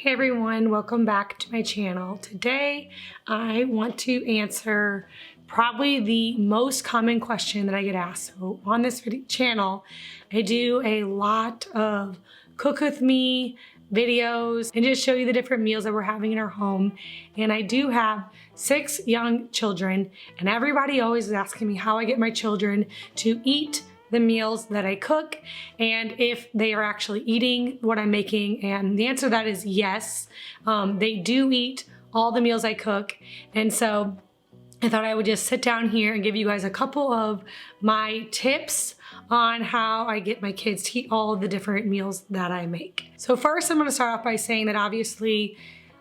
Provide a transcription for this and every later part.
Hey everyone, welcome back to my channel. Today I want to answer probably the most common question that I get asked. So on this channel, I do a lot of cook with me videos and just show you the different meals that we're having in our home. And I do have 6 young children, and everybody always is asking me how I get my children to eat the meals that I cook and if they are actually eating what I'm making. And the answer to that is yes. They do eat all the meals I cook. And so I thought I would just sit down here and give you guys a couple of my tips on how I get my kids to eat all of the different meals that I make. So first I'm going to start off by saying that obviously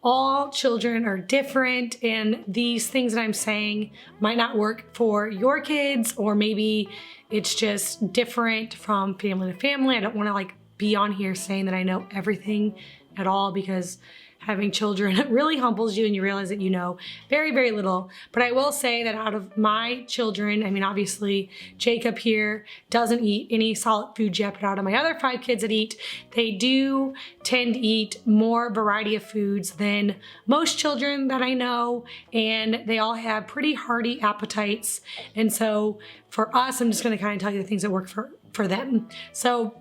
all children are different, and these things that I'm saying might not work for your kids, or maybe it's just different from family to family. I don't want to be on here saying that I know everything at all, because having children really humbles you and you realize that you know very, very little. But I will say that out of my children, I mean, obviously Jacob here doesn't eat any solid food yet, but out of my other 5 kids that eat, they do tend to eat more variety of foods than most children that I know, and they all have pretty hearty appetites. And so for us, I'm just gonna kind of tell you the things that work for them. So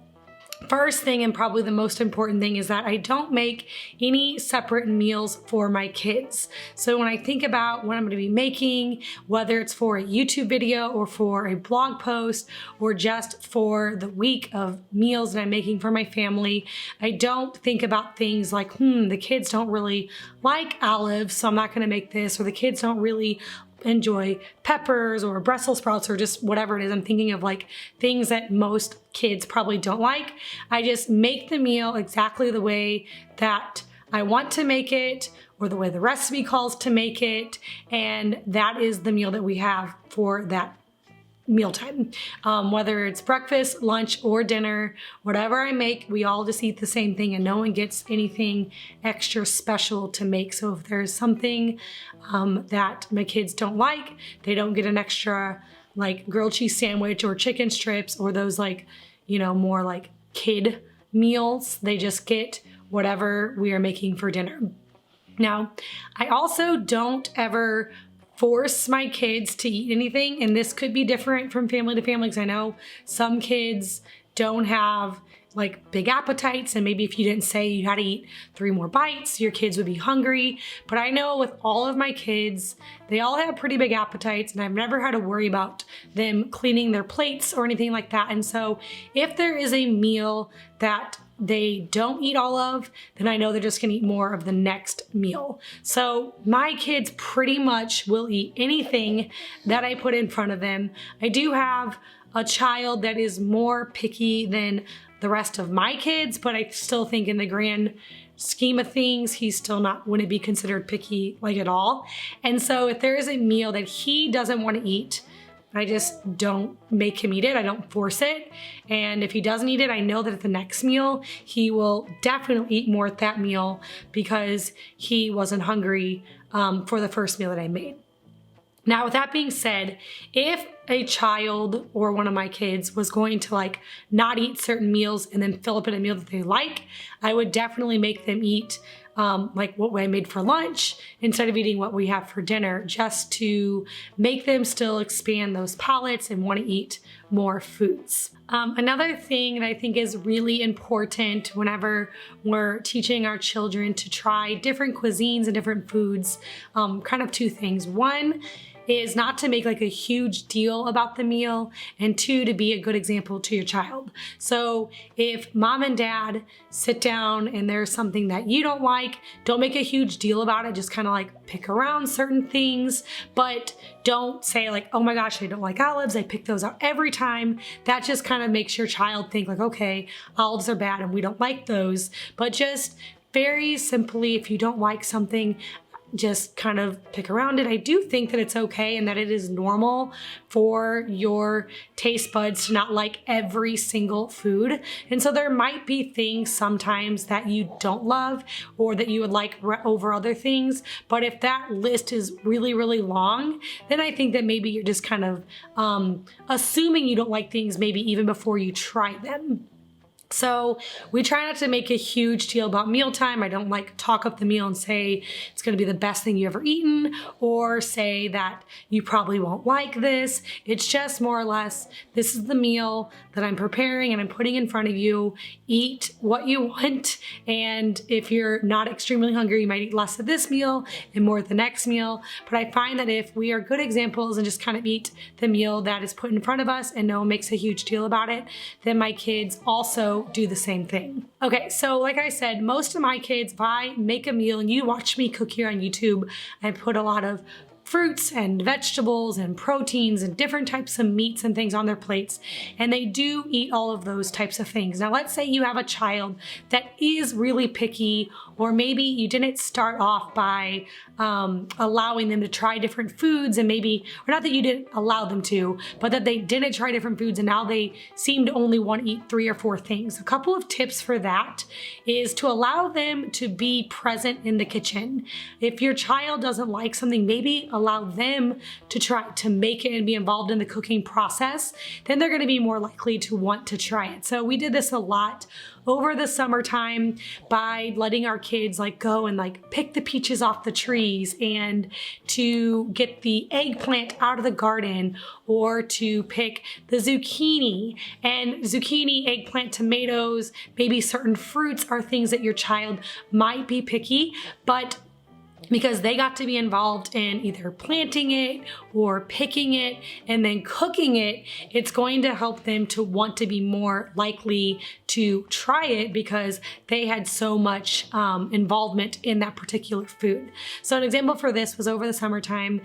first thing, and probably the most important thing, is that I don't make any separate meals for my kids. So when I think about what I'm going to be making, whether it's for a YouTube video or for a blog post or just for the week of meals that I'm making for my family, I don't think about things like, the kids don't really like olives, so I'm not going to make this, or the kids don't really enjoy peppers or Brussels sprouts or just whatever it is. I'm thinking of things that most kids probably don't like. I just make the meal exactly the way that I want to make it, or the way the recipe calls to make it, and that is the meal that we have for that mealtime. Whether it's breakfast, lunch, or dinner, whatever I make, we all just eat the same thing, and no one gets anything extra special to make. So if there's something that my kids don't like, they don't get an extra grilled cheese sandwich or chicken strips or those more kid meals. They just get whatever we are making for dinner. Now, I also don't ever force my kids to eat anything, and this could be different from family to family, because I know some kids don't have big appetites, and maybe if you didn't say you had to eat 3 more bites, your kids would be hungry. But I know with all of my kids, they all have pretty big appetites, and I've never had to worry about them cleaning their plates or anything like that. And so if there is a meal that they don't eat all of, then I know they're just gonna eat more of the next meal. So my kids pretty much will eat anything that I put in front of them. I do have a child that is more picky than the rest of my kids, but I still think in the grand scheme of things, he's still wouldn't be considered picky at all. And so if there is a meal that he doesn't want to eat, I just don't make him eat it. I don't force it. And if he doesn't eat it, I know that at the next meal, he will definitely eat more at that meal, because he wasn't hungry for the first meal that I made. Now, with that being said, if a child or one of my kids was going to not eat certain meals and then fill up in a meal that they like, I would definitely make them eat what I made for lunch instead of eating what we have for dinner, just to make them still expand those palates and want to eat more foods. Another thing that I think is really important whenever we're teaching our children to try different cuisines and different foods, kind of 2 things. One is not to make a huge deal about the meal, and 2, to be a good example to your child. So if mom and dad sit down and there's something that you don't like, don't make a huge deal about it. Just kind of pick around certain things, but don't say oh my gosh, I don't like olives, I pick those out every time. That just kind of makes your child think okay, olives are bad and we don't like those. But just very simply, if you don't like something, just kind of pick around it. I do think that it's okay and that it is normal for your taste buds to not like every single food. And so there might be things sometimes that you don't love or that you would like over other things. But if that list is really, really long, then I think that maybe you're just kind of assuming you don't like things maybe even before you try them. So we try not to make a huge deal about mealtime. I don't like talk up the meal and say it's going to be the best thing you ever eaten, or say that you probably won't like this. It's just more or less, this is the meal that I'm preparing and I'm putting in front of you. Eat what you want. And if you're not extremely hungry, you might eat less of this meal and more of the next meal. But I find that if we are good examples and just kind of eat the meal that is put in front of us and no one makes a huge deal about it, then my kids also do the same thing. Okay, so like I said, most of my kids, if I make a meal, and you watch me cook here on YouTube, I put a lot of fruits and vegetables and proteins and different types of meats and things on their plates, and they do eat all of those types of things. Now let's say you have a child that is really picky, or maybe you didn't start off by allowing them to try different foods, and maybe, or not that you didn't allow them to, but that they didn't try different foods and now they seem to only want to eat 3 or 4 things. A couple of tips for that is to allow them to be present in the kitchen. If your child doesn't like something, maybe allow them to try to make it and be involved in the cooking process, then they're going to be more likely to want to try it. So we did this a lot over the summertime by letting our kids like go and like pick the peaches off the trees, and to get the eggplant out of the garden, or to pick the zucchini. And zucchini, eggplant, tomatoes, maybe certain fruits are things that your child might be picky, but because they got to be involved in either planting it or picking it and then cooking it, it's going to help them to want to be more likely to try it because they had so much involvement in that particular food. So an example for this was over the summertime,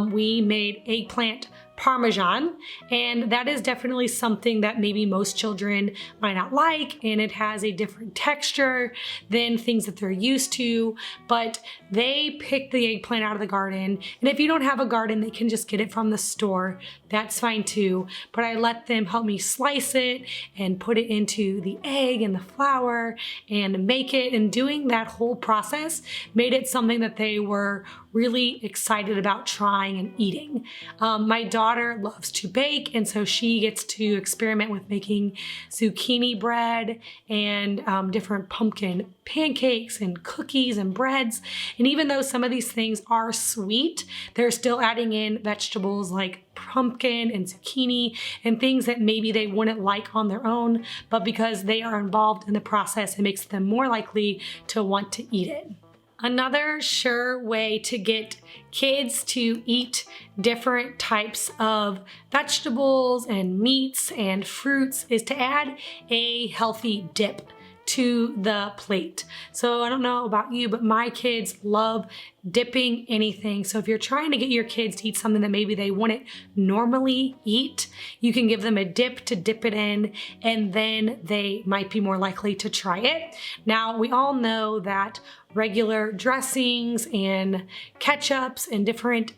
we made eggplant Parmesan, and that is definitely something that maybe most children might not like, and it has a different texture than things that they're used to, but they pick the eggplant out of the garden, and if you don't have a garden, they can just get it from the store. That's fine too, but I let them help me slice it and put it into the egg and the flour and make it, and doing that whole process made it something that they were really excited about trying and eating. My daughter loves to bake, and so she gets to experiment with making zucchini bread and different pumpkin pancakes and cookies and breads. And even though some of these things are sweet, they're still adding in vegetables like pumpkin and zucchini and things that maybe they wouldn't like on their own, but because they are involved in the process, it makes them more likely to want to eat it. Another sure way to get kids to eat different types of vegetables and meats and fruits is to add a healthy dip to the plate. So I don't know about you, but my kids love dipping anything. So if you're trying to get your kids to eat something that maybe they wouldn't normally eat, you can give them a dip to dip it in, and then they might be more likely to try it. Now, we all know that regular dressings and ketchups and different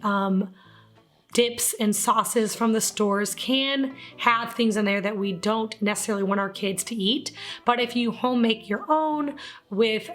dips and sauces from the stores can have things in there that we don't necessarily want our kids to eat. But if you home make your own with,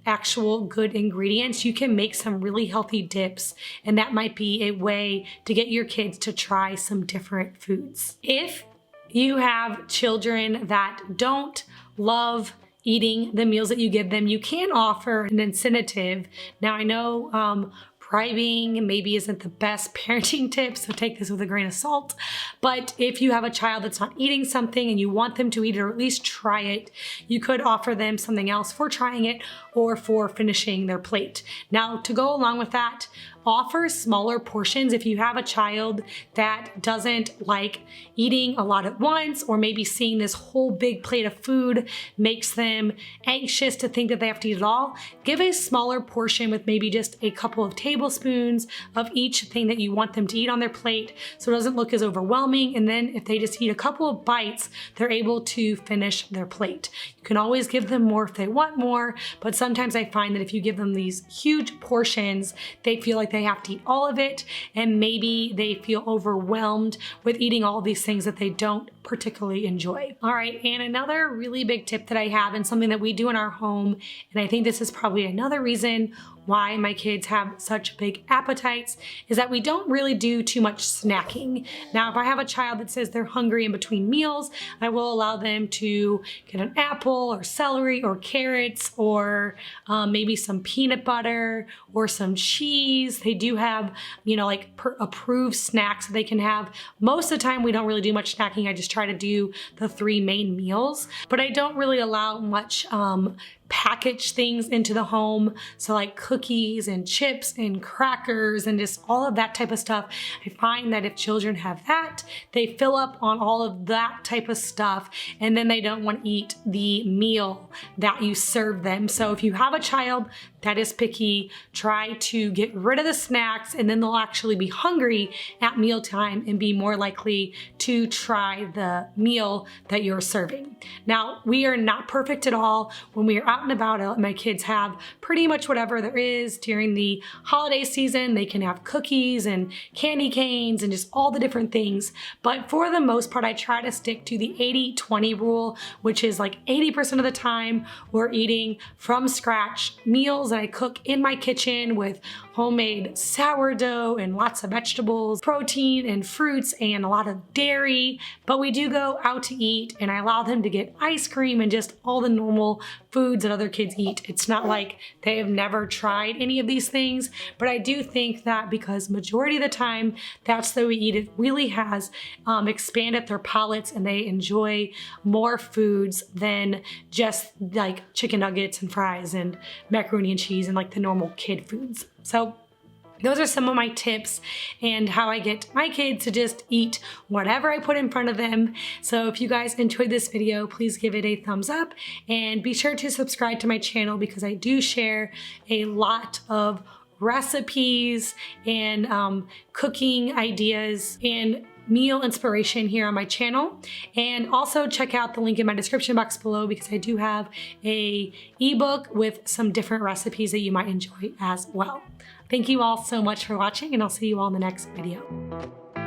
actual good ingredients, you can make some really healthy dips. And that might be a way to get your kids to try some different foods. If you have children that don't love eating the meals that you give them, you can offer an incentive. Now I know bribing maybe isn't the best parenting tip, so take this with a grain of salt. But if you have a child that's not eating something and you want them to eat it or at least try it, you could offer them something else for trying it or for finishing their plate. Now, to go along with that, offer smaller portions. If you have a child that doesn't like eating a lot at once, or maybe seeing this whole big plate of food makes them anxious to think that they have to eat it all, give a smaller portion with maybe just a couple of tablespoons of each thing that you want them to eat on their plate, so it doesn't look as overwhelming. And then if they just eat a couple of bites, they're able to finish their plate. You can always give them more if they want more, but sometimes I find that if you give them these huge portions, they feel like they have to eat all of it, and maybe they feel overwhelmed with eating all these things that they don't particularly enjoy. All right, and another really big tip that I have and something that we do in our home, and I think this is probably another reason why my kids have such big appetites, is that we don't really do too much snacking. Now, if I have a child that says they're hungry in between meals, I will allow them to get an apple or celery or carrots or maybe some peanut butter or some cheese. They do have, you know, like approved snacks that they can have. Most of the time, we don't really do much snacking. I just try to do the 3 main meals, but I don't really allow much package things into the home. So like cookies and chips and crackers and just all of that type of stuff. I find that if children have that, they fill up on all of that type of stuff and then they don't want to eat the meal that you serve them. So if you have a child that is picky, try to get rid of the snacks and then they'll actually be hungry at mealtime and be more likely to try the meal that you're serving. Now, we are not perfect at all. When we are out and about, I let my kids have pretty much whatever there is. During the holiday season, they can have cookies and candy canes and just all the different things. But for the most part, I try to stick to the 80-20 rule, which is like 80% of the time we're eating from scratch meals that I cook in my kitchen with homemade sourdough and lots of vegetables, protein and fruits and a lot of dairy. But we do go out to eat and I allow them to get ice cream and just all the normal foods that other kids eat. It's not like they have never tried any of these things, but I do think that because majority of the time that's the way we eat, it really has expanded their palates and they enjoy more foods than just like chicken nuggets and fries and macaroni and cheese and like the normal kid foods. So those are some of my tips and how I get my kids to just eat whatever I put in front of them. So if you guys enjoyed this video, please give it a thumbs up and be sure to subscribe to my channel because I do share a lot of recipes and cooking ideas and meal inspiration here on my channel. And also check out the link in my description box below because I do have a ebook with some different recipes that you might enjoy as well. Thank you all so much for watching and I'll see you all in the next video.